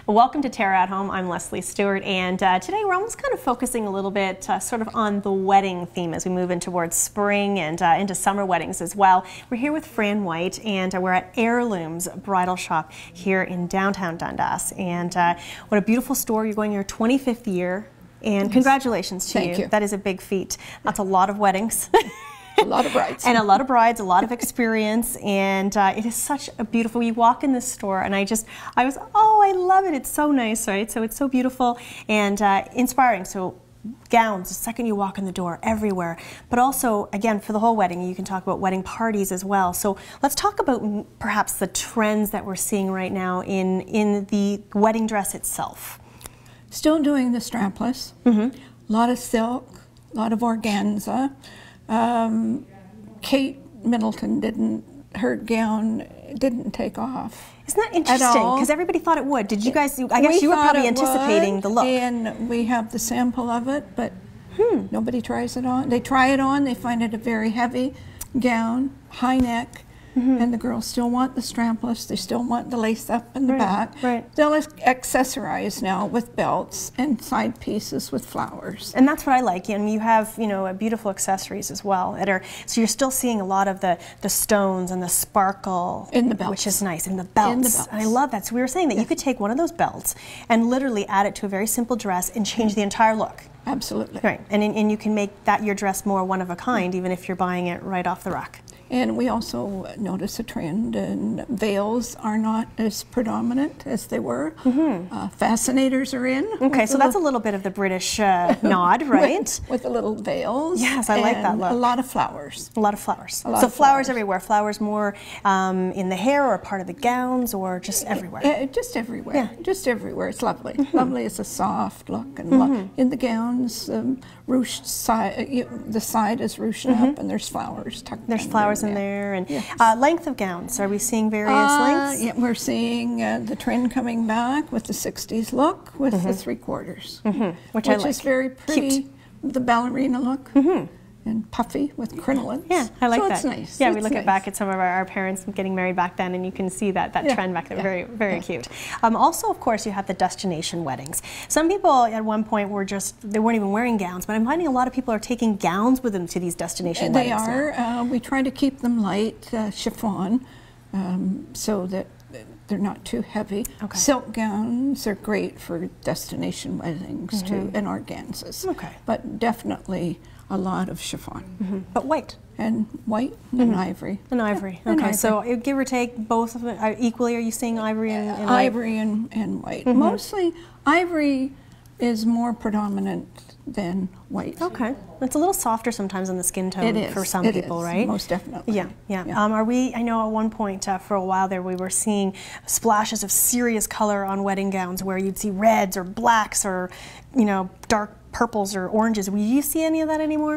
Welcome to TERRA at Home. I'm Leslie Stewart, and today we're almost kind of focusing a little bit sort of on the wedding theme as we move in towards spring and into summer weddings as well. We're here with Fran White, and we're at Heirlooms Bridal Shoppe here in downtown Dundas. And what a beautiful store. You're going your 25th year, and congratulations to you. That is a big feat. That's a lot of weddings. A lot of brides. And a lot of brides, a lot of experience, and it is such a beautiful, you walk in this store and I was, oh, I love it, it's so nice, right? So it's so beautiful and inspiring. So gowns, the second you walk in the door, everywhere. But also, again, for the whole wedding, you can talk about wedding parties as well. So let's talk about perhaps the trends that we're seeing right now in the wedding dress itself. Still doing the strapless, a lot of silk, a lot of organza. Kate Middleton her gown didn't take off. Isn't that interesting? Because everybody thought it would. Did you guys, I guess you were probably anticipating the look. And we have the sample of it, but nobody tries it on. They try it on, they find it a very heavy gown, high neck, and the girls still want the strapless, they still want the lace up in the back. They'll accessorize now with belts and side pieces with flowers. And that's what I like. And you have, you know, beautiful accessories as well. So you're still seeing a lot of the stones and the sparkle in the belts, which is nice, in the belts. And I love that. So we were saying that you could take one of those belts and literally add it to a very simple dress and change the entire look. Absolutely. Right. And you can make that your dress more one of a kind, even if you're buying it right off the rack. And we also notice a trend, and veils are not as predominant as they were. Fascinators are in. Okay, so that's a little bit of the British nod, right? With the little veils. Yes, I like that look. A lot of flowers. A lot of flowers. So flowers everywhere. Flowers more in the hair or part of the gowns, or just everywhere? Just everywhere. Yeah. Just everywhere. It's lovely. Lovely. It's a soft look. And in the gowns, ruched side, the side is ruched up, and there's flowers tucked in. There's flowers in there. And length of gowns, are we seeing various lengths? Yeah, we're seeing the trend coming back with the 60s look with the 3/4, which I like. Is very pretty. Cute. The ballerina look. And puffy with crinolines. Yeah, I like that. It's nice. Yeah, we look back at some of our parents getting married back then, and you can see that trend back there. Very cute. Also, of course, you have the destination weddings. Some people at one point they weren't even wearing gowns, but I'm finding a lot of people are taking gowns with them to these destination weddings. They are. We try to keep them light, chiffon, so that they're not too heavy. Silk gowns are great for destination weddings too, and organzas. But definitely a lot of chiffon. But white. And white and ivory. And ivory. Okay, so give or take both of it equally, are you seeing ivory and white? Ivory and white. Mostly ivory is more predominant than white. Okay. It's a little softer sometimes on the skin tone for some people, right? Most definitely. Yeah. I know at one point for a while there we were seeing splashes of serious color on wedding gowns where you'd see reds or blacks or, you know, dark purples or oranges. Will you see any of that anymore?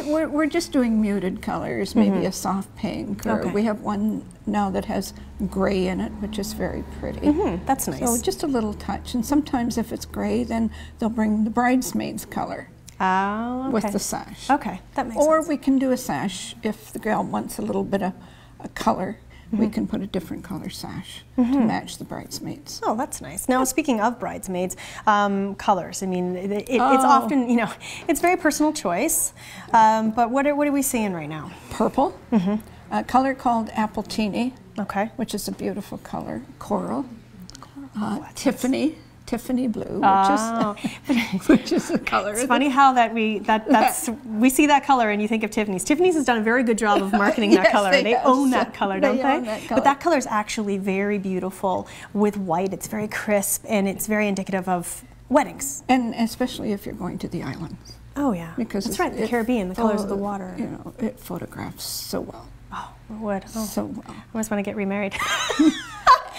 We're just doing muted colors, maybe a soft pink, or we have one now that has gray in it, which is very pretty. That's nice. So just a little touch, and sometimes if it's gray, then they'll bring the bridesmaid's color with the sash. Okay, that makes sense. Or we can do a sash if the girl wants a little bit of a color. We can put a different color sash to match the bridesmaids. Oh, that's nice. Now, speaking of bridesmaids, colors. I mean, it's often, you know, it's very personal choice. But what are we seeing right now? Purple. A color called Appletini. Which is a beautiful color. Coral. Tiffany blue, which is the color. It's funny how we see that color and you think of Tiffany's. Tiffany's has done a very good job of marketing that color. They own that color, don't they? But that color is actually very beautiful with white. It's very crisp and it's very indicative of weddings. And especially if you're going to the islands. Oh yeah, because that's right. The Caribbean, the colors of the water. You know, it photographs so well. Oh, it would. Oh. So well. I always want to get remarried.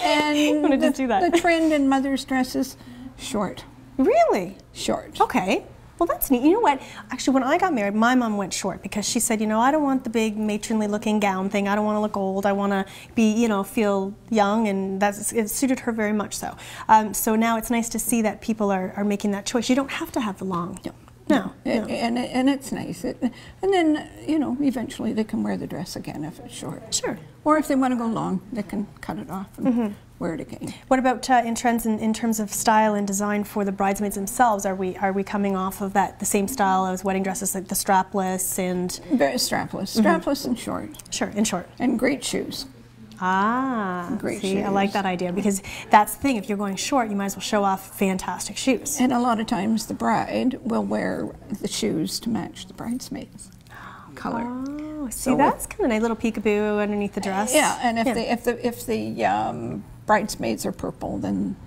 And the trend in mother's dresses, short. Really? Short. Okay. Well, that's neat. You know what? Actually, when I got married, my mom went short because she said, you know, I don't want the big matronly looking gown thing. I don't want to look old. I want to be, you know, feel young, and it suited her very much so. So now it's nice to see that people are making that choice. You don't have to have the long No. And it's nice. And then, you know, eventually they can wear the dress again if it's short. Sure. Or if they want to go long, they can cut it off and wear it again. What about in trends in terms of style and design for the bridesmaids themselves? Are we coming off of the same style as wedding dresses, like the strapless and? Very strapless. Strapless and short. Sure, and short. And great shoes. Ah, great see, shoes. I like that idea, because that's the thing, if you're going short, you might as well show off fantastic shoes. And a lot of times the bride will wear the shoes to match the bridesmaids' color. Oh, see, that's kind of a nice little peekaboo underneath the dress. Yeah, and if the bridesmaids are purple, then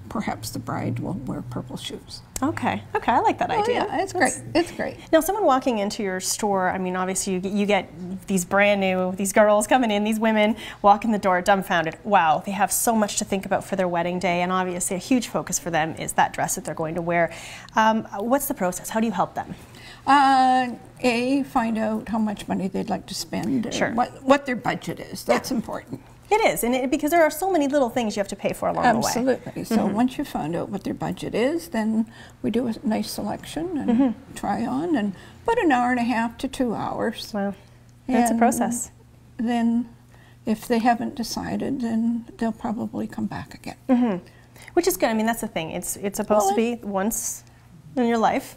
perhaps the bride will wear purple shoes. Okay, okay, I like that idea. Yeah, it's great. It's great. Now, someone walking into your store, I mean, obviously you get these brand new, these girls coming in, these women walk in the door dumbfounded. Wow, they have so much to think about for their wedding day, and obviously a huge focus for them is that dress that they're going to wear. What's the process? How do you help them? Find out how much money they'd like to spend. Sure. What their budget is. That's important. It is, and because there are so many little things you have to pay for along the way. Absolutely. So once you find out what their budget is, then we do a nice selection and try on, and about an hour and a half to 2 hours. Wow, that's a process. Then, if they haven't decided, then they'll probably come back again. Which is good. I mean, that's the thing. It's supposed to be once in your life,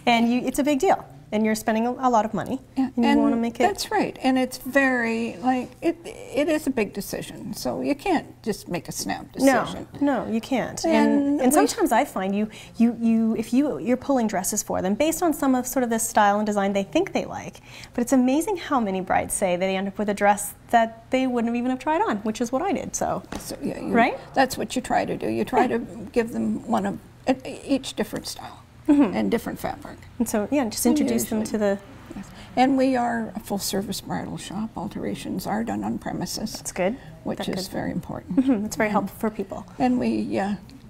and it's a big deal. And you're spending a lot of money, and you want to make it. That's right, and it's very it is a big decision. So you can't just make a snap decision. No, you can't. And sometimes I find if you're pulling dresses for them based on some of sort of the style and design they think they like, but it's amazing how many brides say they end up with a dress that they wouldn't even have tried on, which is what I did. So yeah, right? That's what you try to do. You try to give them one of each different style. And different fabric. And so, yeah, just introduce them to the... Yes. And we are a full-service bridal shop. Alterations are done on premises. That's good. Which is very important. That's very helpful for people. And we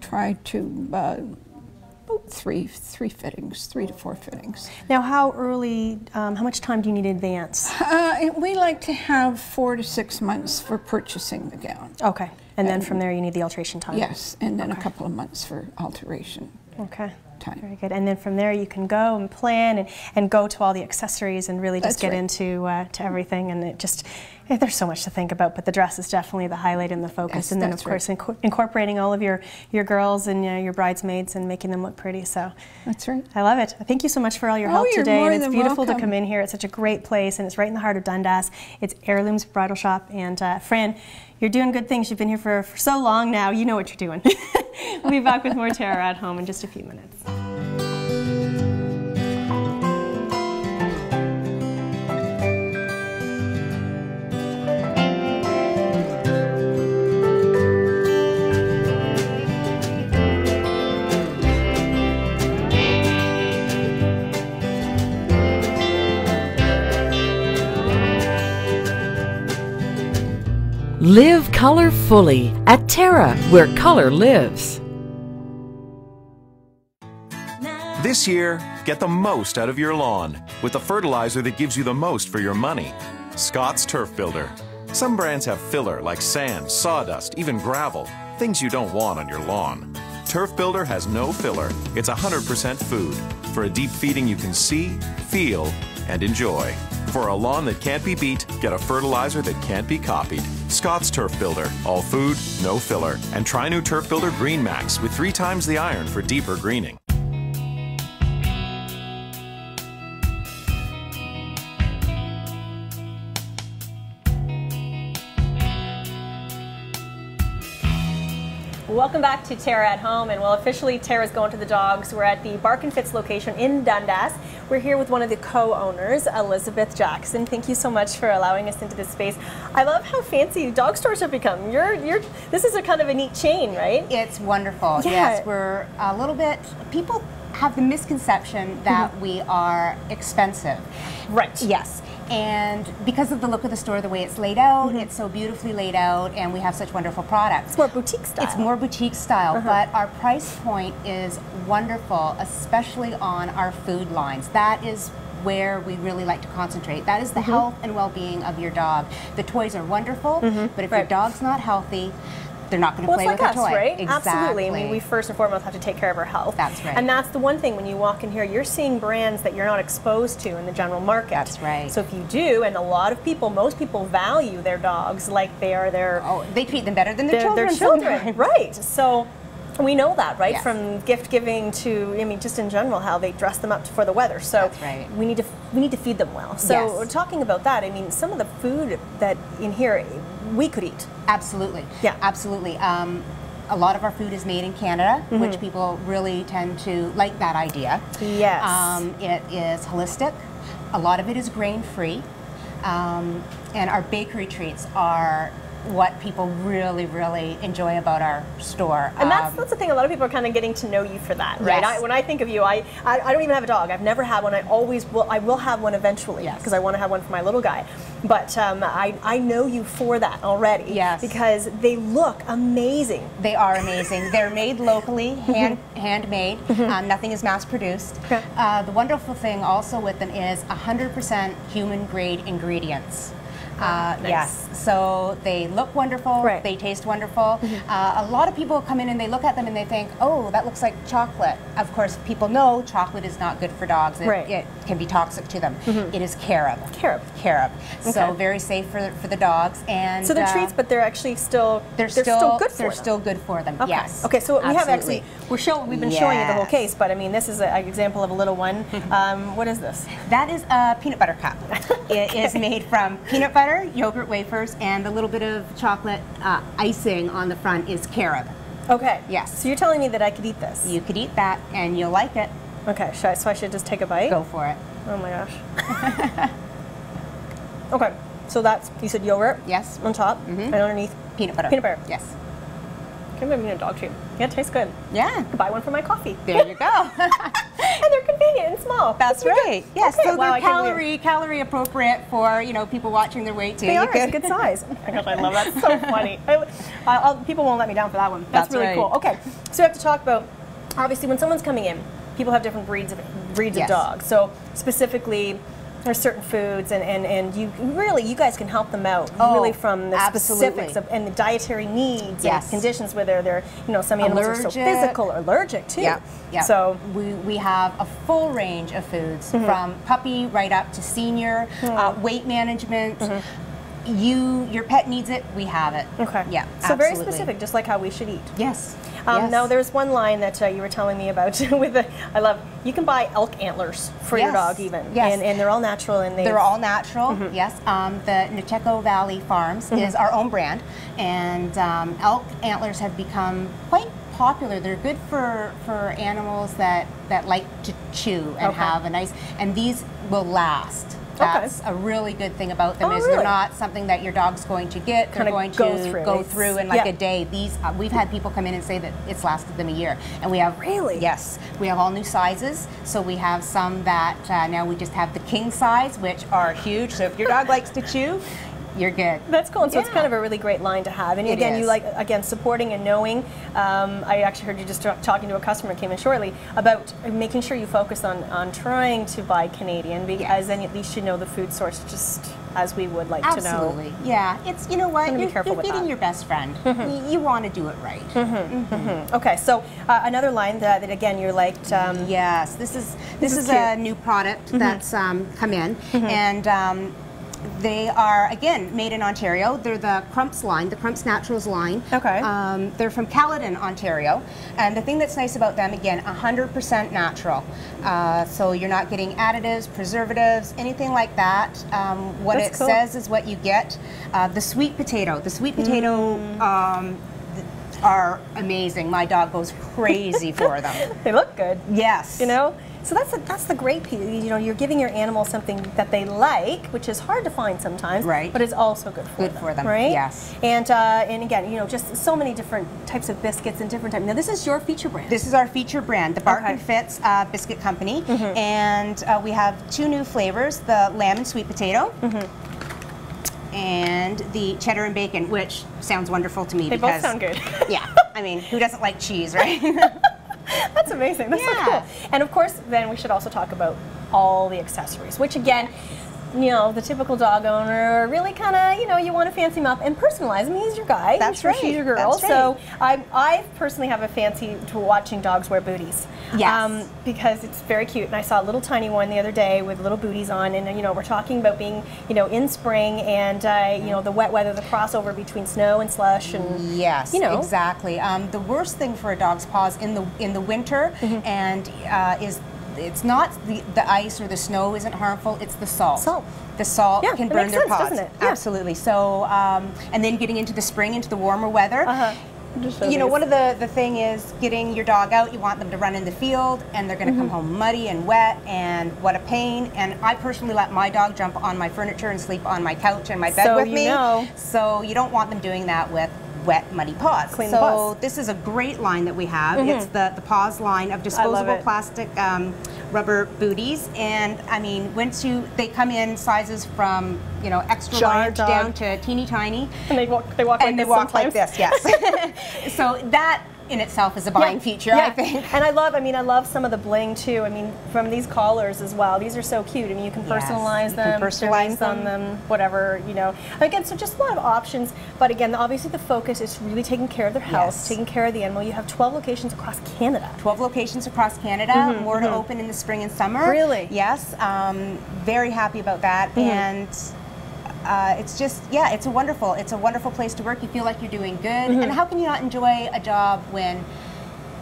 try to three fittings, 3 to 4 fittings. Now, how early, how much time do you need in advance? We like to have 4 to 6 months for purchasing the gown. Okay. And then from there you need the alteration time? Yes, and then a couple of months for alteration. Okay. Time. Very good. And then from there you can go and plan and go to all the accessories and really just get into to everything. And it just, there's so much to think about, but the dress is definitely the highlight and the focus. Yes, and then of course incorporating all of your girls and your bridesmaids and making them look pretty. So that's right. I love it. Thank you so much for all your help today. More and it's than beautiful welcome. to come in here. It's such a great place, and it's right in the heart of Dundas. It's Heirlooms Bridal Shoppe. And Fran, you're doing good things. You've been here for so long now. You know what you're doing. We'll be back with more Terra at Home in just a few minutes. Live color fully at TERRA, where color lives. This year, get the most out of your lawn with the fertilizer that gives you the most for your money. Scott's Turf Builder. Some brands have filler like sand, sawdust, even gravel, things you don't want on your lawn. Turf Builder has no filler. It's 100% food for a deep feeding you can see, feel, and enjoy. For a lawn that can't be beat, get a fertilizer that can't be copied. Scott's Turf Builder. All food, no filler. And try new Turf Builder Green Max with 3 times the iron for deeper greening. Welcome back to Terra at Home, and well, officially Terra's going to the dogs. We're at the Bark and Fitz location in Dundas. We're here with one of the co-owners, Elizabeth Jackson. Thank you so much for allowing us into this space. I love how fancy dog stores have become. This is a kind of a neat chain, right? It's wonderful. Yeah. Yes, we're a little bit, people have the misconception that we are expensive. Right. Yes. And because of the look of the store, the way it's laid out, it's so beautifully laid out, and we have such wonderful products. It's more boutique style. It's more boutique style, but our price point is wonderful, especially on our food lines. That is where we really like to concentrate. That is the health and well-being of your dog. The toys are wonderful, but if your dog's not healthy, they're not going to Well, play it's with like a us, toy. right? Exactly. Absolutely. I mean, we first and foremost have to take care of our health. That's right. And that's the one thing when you walk in here, you're seeing brands that you're not exposed to in the general market. That's right. So if you do, and a lot of people, most people value their dogs like they are their... Oh, they treat them better than their children. Their children, sometimes. right. So we know that, right? Yes. From gift giving to, I mean, just in general, how they dress them up for the weather. So That's right. we need to feed them well. So Yes. we're talking about that. I mean, some of the food that in here we could eat. Absolutely. Yeah. Absolutely. A lot of our food is made in Canada, which people really tend to like that idea. Yes. It is holistic. A lot of it is grain-free. And our bakery treats are what people really, really enjoy about our store. And that's the thing, a lot of people are kind of getting to know you for that, right? Yes. When I think of you, I don't even have a dog. I've never had one. I will have one eventually, Yes. because I want to have one for my little guy. But I know you for that already. Yes. Because they look amazing. They are amazing. They're made locally, handmade. Nothing is mass produced. Okay. The wonderful thing also with them is 100% human grade ingredients. Nice. Yes, so they look wonderful, Right. they taste wonderful. A lot of people come in and they look at them and they think, oh, that looks like chocolate. Of course, people know chocolate is not good for dogs. Right. It can be toxic to them. It is carob. Carob. Carob. So Okay. very safe for the dogs. And So they're treats, but they're actually still they're still good for they're them. still good for them. Okay. Yes. Okay. So we have Absolutely. actually we've been showing you the whole Yes. case, but I mean this is an example of a little one. What is this? That is a peanut butter cup. It is made from peanut butter, yogurt wafers, and a little bit of chocolate icing on the front is carob. Okay. Yes. So you're telling me that I could eat this? You could eat that and you'll like it. Okay. So I should just take a bite? Go for it. Oh my gosh. Okay. So that's, you said yogurt? Yes. On top and underneath Peanut butter. peanut butter. Yes. Can maybe a dog treat. Yeah, it tastes good. Yeah. I could buy one for my coffee. There you go. And they're convenient and small. That's right. Yes. Okay, So wow, I they're can't believe calorie appropriate for people watching their weight too. They You are. It's a could- good size. Oh my gosh, I love that. It's so funny. People won't let me down for that one. That's really right. cool. Okay, so we have to talk about, obviously, when someone's coming in, people have different breeds of Yes. dogs. So specifically, there's certain foods, and you guys can help them out really from the absolutely. specifics of, and the dietary needs Yes. and conditions, whether they're some animals are so Allergic. physical or allergic too. Yeah. Yeah. So we have a full range of foods from puppy right up to senior, weight management. Your pet needs it, we have it. okay. Yeah. So very absolutely. specific, just like how we should eat. Yes. Now there's one line that you were telling me about I love, you can buy elk antlers for your Yes. dog even. Yes. And they're all natural and They're all natural, yes. The Necheco Valley Farms is our own brand, and elk antlers have become quite popular. They're good for animals that like to chew and Okay. have a nice, and these will last. That's a really good thing about them Oh, is really? they're not something that your dog's going to get. They're Kinda going go to through. go It's- through in like yeah. a day. These we've had people come in and say that it's lasted them a year, and we have Really? yes, we have all new sizes. So we have some that now we just have the king size, which are huge. So if your dog likes to chew, you're good. That's cool. And so it's Yeah. kind of a really great line to have. And It again, is. you supporting and knowing. I actually heard you just talking to a customer who came in shortly about making sure you focus on trying to buy Canadian, because Yes. then at least you know the food source just as we would like to know. Absolutely. Yeah. It's what Gonna be you're careful with feeding that. your best friend. You want to do it right. Okay, so another line that again you liked. Yes, this is is a cute. new product that's come in, and they are again made in Ontario. They're the Crumps line, the Crumps Naturals line. Okay. They're from Caledon, Ontario, and the thing that's nice about them, again, 100% natural. So you're not getting additives, preservatives, anything like that. What That's it cool. says is what you get. The sweet potato. The sweet potato. Are amazing. My dog goes crazy for them. They look good. Yes. So that's the great piece. You're giving your animal something that they like, which is hard to find sometimes. Right. But it's also good for Good them. for them, Right. yes. And again, just so many different types of biscuits and different types. Now this is your feature brand. This is our feature brand, the Bark Okay. and Fitz Biscuit Company, and we have 2 new flavors: the lamb and sweet potato, and the cheddar and bacon, which sounds wonderful to me. They because, both sound good. Yeah, I mean, who doesn't like cheese, right? That's amazing. That's so Yeah. cool. And of course, then we should also talk about all the accessories, which again, the typical dog owner really kind of, you know, you want to fancy him up and personalize him. He's your guy. That's She's right. your girl. That's right. So I personally have a fancy to watching dogs wear booties. Yes. Because it's very cute. And I saw a little tiny one the other day with little booties on. And, you know, we're talking about being, you know, in spring and, you know, the wet weather, the crossover between snow and slush. And, yes, you know. exactly. The worst thing for a dog's paws in the winter and is it's not the ice or the snow isn't harmful, it's the salt. The salt can burn their paws. Doesn't it? Yeah. Absolutely. So, and then getting into the spring, into the warmer weather, you know, one of the thing is getting your dog out, you want them to run in the field, and they're going to come home muddy and wet, and what a pain. And I personally let my dog jump on my furniture and sleep on my couch and my bed with me. So you don't want them doing that with wet, muddy paws. Clean the paws. This is a great line that we have. It's the Paws line of disposable plastic rubber booties, and I mean, they come in sizes from, you know, extra large down to teeny tiny, and they walk like this. Yes. So that in itself is a buying feature, I think. And I love some of the bling too. I mean, from these collars as well. These are so cute. I mean, you can personalize them, personalize on them, whatever, you know. Again, so just a lot of options. But again, obviously the focus is really taking care of their health, taking care of the animal. You have 12 locations across Canada. 12 locations across Canada. More to open in the spring and summer. Really? Yes. Very happy about that. And it's just, it's a wonderful place to work. You feel like you're doing good. And how can you not enjoy a job when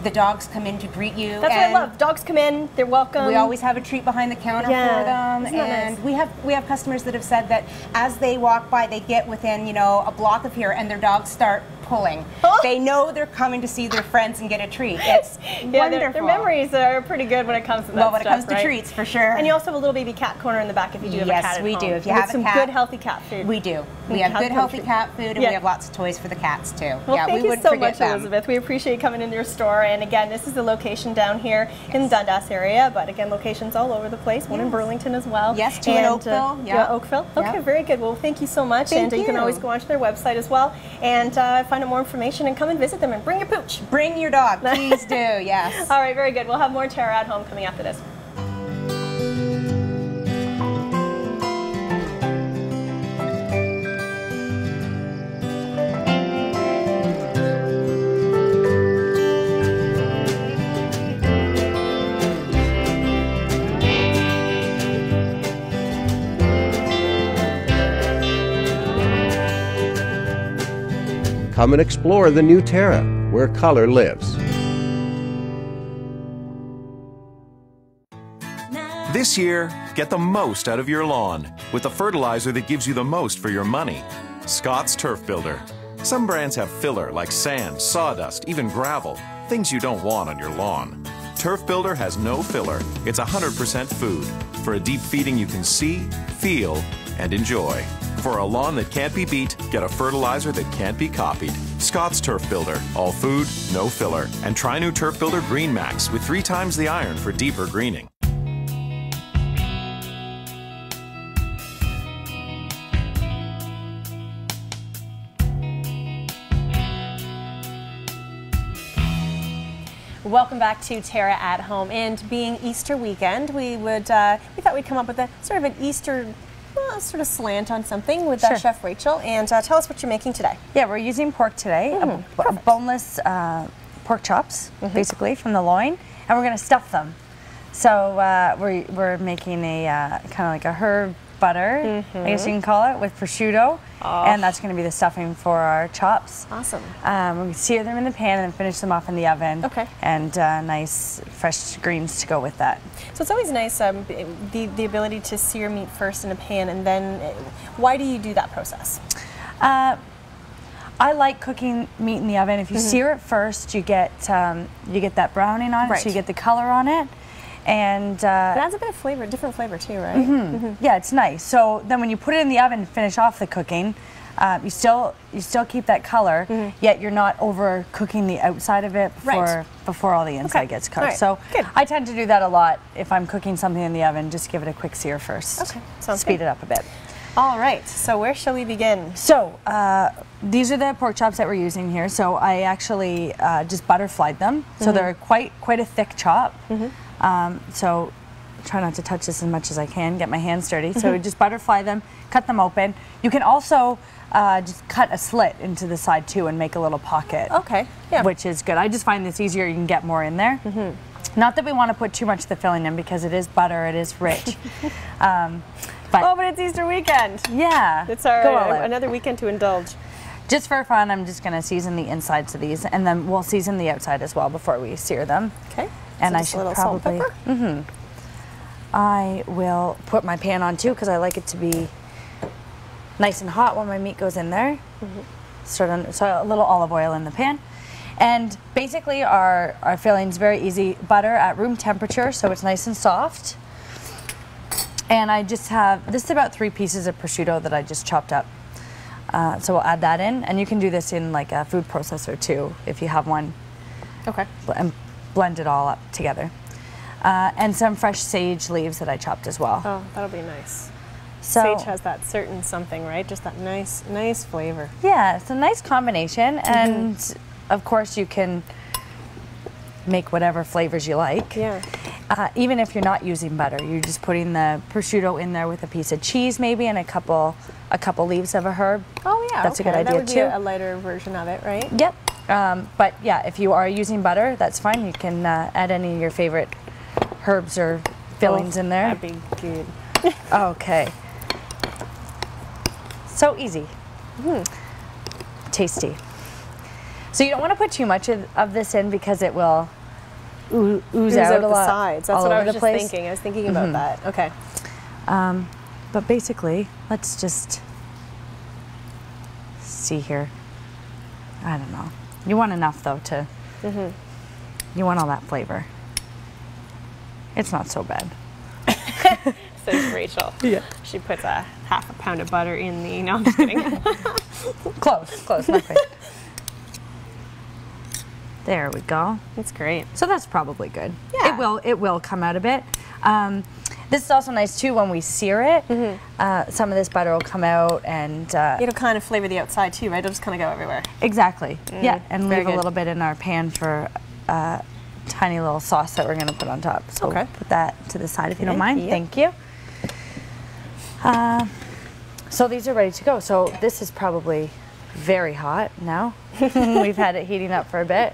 the dogs come in to greet you? That's what I love. Dogs come in, they're welcome. We always have a treat behind the counter for them. And nice? we have customers that have said that as they walk by, they get within, you know, a block of here, and their dogs start pulling. They know they're coming to see their friends and get a treat. It's wonderful. Their memories are pretty good when it comes to that when it comes to treats, for sure. And you also have a little baby cat corner in the back if you do have a cat at home. Yes, we do. If you have have some a cat, good healthy cat food. We do. We have good healthy cat food, and we have lots of toys for the cats too. Well, thank you so much, Elizabeth. We appreciate you coming into your store. And again, this is the location down here in the Dundas area, but again, locations all over the place. One in Burlington as well. Yes, two in Oakville. Oakville. Okay, very good. Well, thank you so much. Thank you. You can always go onto their website as well and find out more information and come and visit them and bring your pooch. Bring your dog. Please do. Yes. All right, very good. We'll have more Terra at Home coming after this. Come and explore the new Terra, where color lives. This year, get the most out of your lawn with the fertilizer that gives you the most for your money. Scott's Turf Builder. Some brands have filler like sand, sawdust, even gravel, things you don't want on your lawn. Turf Builder has no filler. It's 100% food for a deep feeding you can see, feel, and enjoy. For a lawn that can't be beat, get a fertilizer that can't be copied. Scott's Turf Builder. All food, no filler. And try new Turf Builder Green Max with 3 times the iron for deeper greening. Welcome back to Terra at Home. And being Easter weekend, we thought we'd come up with a sort of an Easter sort of slant on something with Chef Rachel, and tell us what you're making today. Yeah, we're using pork today, boneless pork chops, basically, from the loin, and we're going to stuff them. So we're making a kind of like a herb butter, I guess you can call it, with prosciutto, and that's going to be the stuffing for our chops. Awesome. We're going to sear them in the pan and then finish them off in the oven. Okay. And nice fresh greens to go with that. So it's always nice, the ability to sear meat first in a pan, and then, why do you do that process? I like cooking meat in the oven. If you sear it first, you get that browning on it, so you get the color on it. And it adds a bit of flavor, different flavor too, right? Yeah, it's nice. So then when you put it in the oven and finish off the cooking, you still keep that color, yet you're not overcooking the outside of it before all the inside gets cooked. Right. So I tend to do that a lot if I'm cooking something in the oven. Just give it a quick sear first. Okay, sounds speed it up a bit. All right. So where shall we begin? So these are the pork chops that we're using here. So I actually just butterflied them. So they're quite a thick chop. So try not to touch this as much as I can, get my hands dirty. So just butterfly them, cut them open. You can also just cut a slit into the side too and make a little pocket. Okay, yeah. Which is good. I just find this easier, you can get more in there. Not that we want to put too much of the filling in because it is butter, it is rich. But it's Easter weekend. Yeah. It's another weekend to indulge. Just for fun, I'm just going to season the insides of these, and then we'll season the outside as well before we sear them. Okay. And so I should probably. I will put my pan on too because I like it to be nice and hot when my meat goes in there. So a little olive oil in the pan. And basically our filling's very easy. Butter at room temperature, so it's nice and soft. And I just have, this is about 3 pieces of prosciutto that I just chopped up. So we'll add that in, and you can do this in like a food processor too, if you have one. Okay. And blend it all up together. And some fresh sage leaves that I chopped as well. Oh, that'll be nice. So, sage has that certain something, right? Just that nice flavor. Yeah, it's a nice combination, and of course you can make whatever flavors you like. Yeah. Even if you're not using butter, you're just putting the prosciutto in there with a piece of cheese maybe and a couple leaves of a herb. Oh yeah, that's a good idea that would too. Be a lighter version of it, right? Yep. But yeah, if you are using butter, that's fine. You can add any of your favorite herbs or fillings in there. That'd be good. Okay. So easy. Tasty. So you don't want to put too much of this in because it will ooze out a lot. Sides. That's what I was just thinking. I was thinking about that. Okay. But basically, let's just see here. I don't know. You want enough though to. You want all that flavor. It's not so bad. Says Rachel. Yeah. She puts a half a pound of butter in the. No, I'm just kidding. Close, not quite. There we go. It's great. So that's probably good. Yeah. It will come out a bit. This is also nice too when we sear it. Some of this butter will come out and it'll kind of flavor the outside too, right? It'll just kind of go everywhere. Exactly. Yeah, and leave good. a little bit in our pan for tiny little sauce that we're going to put on top. So Okay. put that to the side if you don't mind. Yep. Thank you. So these are ready to go. So this is probably very hot now. We've had it heating up for a bit.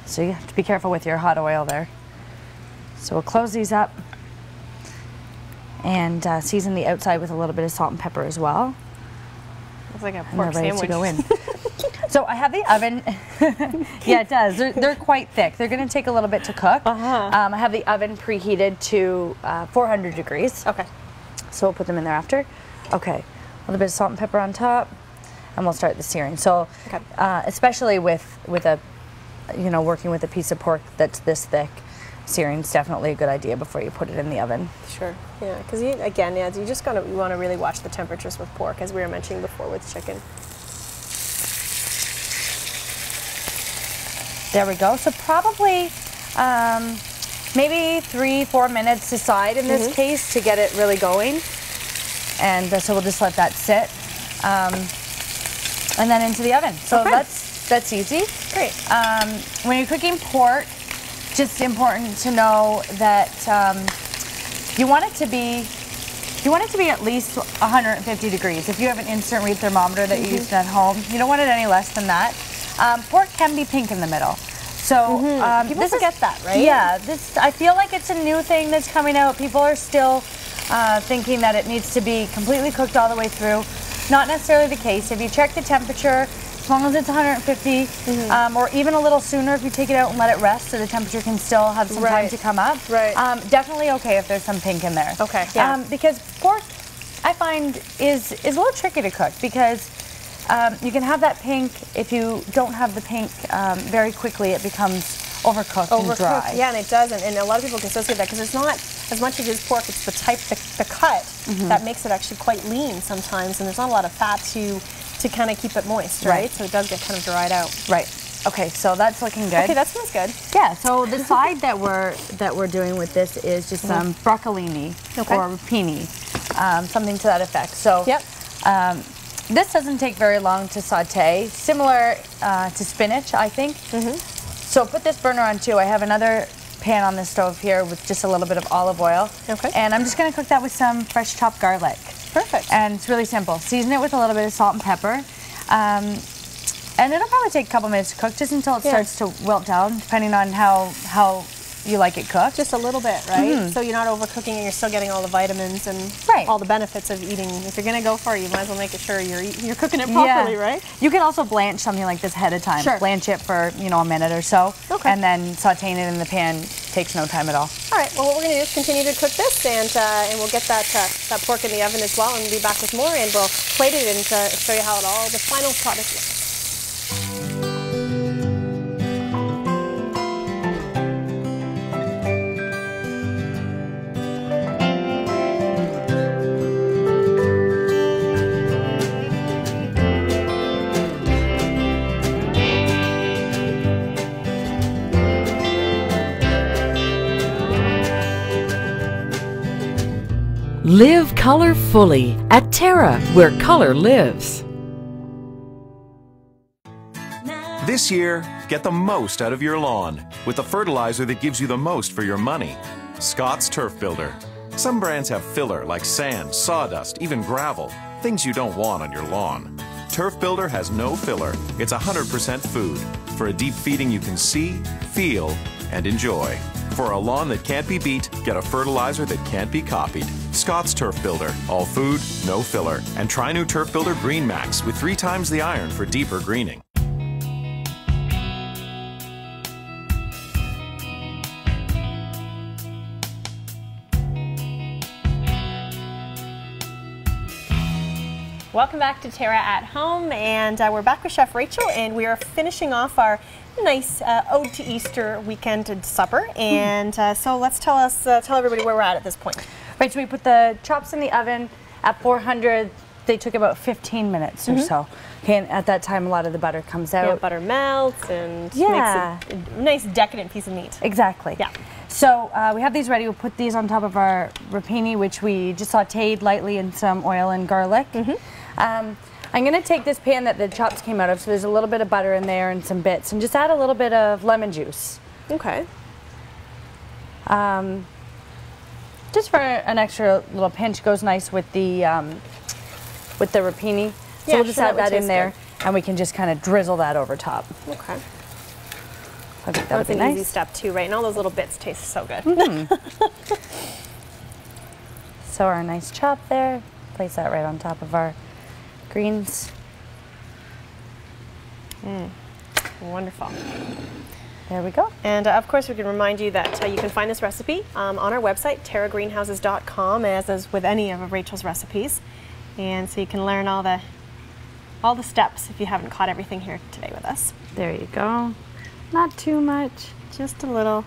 So you have to be careful with your hot oil there. So we'll close these up and season the outside with a little bit of salt and pepper as well. It's like a And pork they're ready sandwich. to go in. So I have the oven. Yeah, it does. They're quite thick. They're going to take a little bit to cook. I have the oven preheated to 400 degrees. Okay. So we'll put them in there after. Okay. A little bit of salt and pepper on top, and we'll start the searing. So, especially with a, working with a piece of pork that's this thick, searing's definitely a good idea before you put it in the oven. Sure. Yeah, because you just you want to really watch the temperatures with pork, as we were mentioning before with chicken. There we go. So probably maybe 3-4 minutes aside in this case to get it really going. And so we'll just let that sit. And then into the oven. So that's easy. Great. When you're cooking pork, just important to know that you want it to be at least 150 degrees. If you have an instant read thermometer that you use at home, you don't want it any less than that. Pork can be pink in the middle. So people forget that, right? Yeah, I feel like it's a new thing that's coming out. People are still thinking that it needs to be completely cooked all the way through. Not necessarily the case. If you check the temperature, as long as it's 150, or even a little sooner if you take it out and let it rest so the temperature can still have some time to come up. Right. Definitely okay if there's some pink in there. Okay, yeah. Because pork, I find, is a little tricky to cook because you can have that pink. If you don't have the pink, very quickly it becomes overcooked and dry. Yeah, and it doesn't. And a lot of people can associate that because it's not as much as it is pork, it's the type, the cut that makes it actually quite lean sometimes, and there's not a lot of fat to kind of keep it moist, right? So it does get kind of dried out. Right. Okay, so that's looking good. Okay, that smells good. Yeah, so the side that we're doing with this is just some broccolini or pini, something to that effect. So this doesn't take very long to saute, similar to spinach, I think. So put this burner on too. I have another pan on the stove here with just a little bit of olive oil. Okay. And I'm just going to cook that with some fresh chopped garlic. Perfect. And it's really simple. Season it with a little bit of salt and pepper. And it'll probably take a couple minutes to cook, just until it starts to wilt down, depending on how you like it cooked. Just a little bit, right? So you're not overcooking it, you're still getting all the vitamins and all the benefits of eating. If you're going to go for it, you might as well make sure you're cooking it properly, right? You can also blanch something like this ahead of time. Sure. Blanch it for, you know, a minute or so. Okay. And then sauteing it in the pan takes no time at all. All right, well, what we're going to do is continue to cook this, and we'll get that pork in the oven as well, and we'll be back with more, and we'll plate it and show you how the final product looks. Live color fully at Terra, where color lives. This year, get the most out of your lawn with the fertilizer that gives you the most for your money. Scott's Turf Builder. Some brands have filler like sand, sawdust, even gravel, things you don't want on your lawn. Turf Builder has no filler. It's 100% food for a deep feeding you can see, feel, and enjoy. For a lawn that can't be beat, get a fertilizer that can't be copied. Scott's Turf Builder. All food, no filler. And try new Turf Builder Green Max with 3 times the iron for deeper greening. Welcome back to Terra at Home, and we're back with Chef Rachel, and we are finishing off our nice ode to Easter weekend supper. And so let's tell everybody where we're at this point. Right, so we put the chops in the oven at 400. They took about 15 minutes or so. Okay, and at that time, a lot of the butter comes out. Yeah, butter melts and makes a nice decadent piece of meat. Exactly. Yeah. So we have these ready. We'll put these on top of our rapini, which we just sauteed lightly in some oil and garlic. I'm going to take this pan that the chops came out of, so there's a little bit of butter in there and some bits, and just add a little bit of lemon juice. Okay. Just for an extra little pinch, goes nice with the rapini. So we'll just add that in there, and we can just kind of drizzle that over top. Okay. I think That's an easy step too, right? And all those little bits taste so good. So our nice chop there, place that right on top of our greens. Wonderful. There we go. And of course, we can remind you that you can find this recipe on our website, terragreenhouses.com, as is with any of Rachel's recipes. And so you can learn all the steps if you haven't caught everything here today with us. There you go. Not too much. Just a little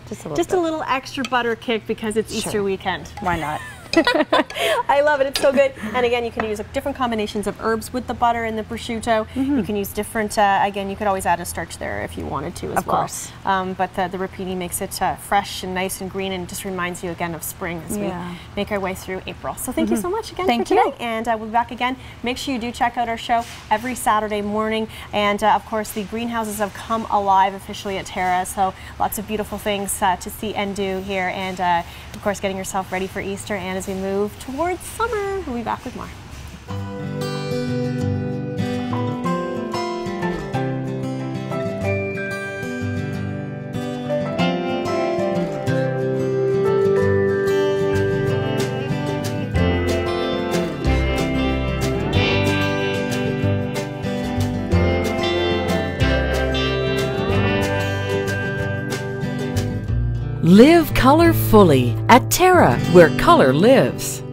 extra butter kick because it's Easter weekend. Why not? I love it. It's so good. And again, you can use different combinations of herbs with the butter and the prosciutto. You can use different, again, you could always add a starch there if you wanted to as well. Of course. But the rapini makes it fresh and nice and green, and just reminds you again of spring as we make our way through April. So thank you so much again for today. And we'll be back again. Make sure you do check out our show every Saturday morning. And of course, the greenhouses have come alive officially at Terra. So lots of beautiful things to see and do here. And of course, getting yourself ready for Easter. And as we move towards summer, we'll be back with more. Live color fully at Terra, where color lives.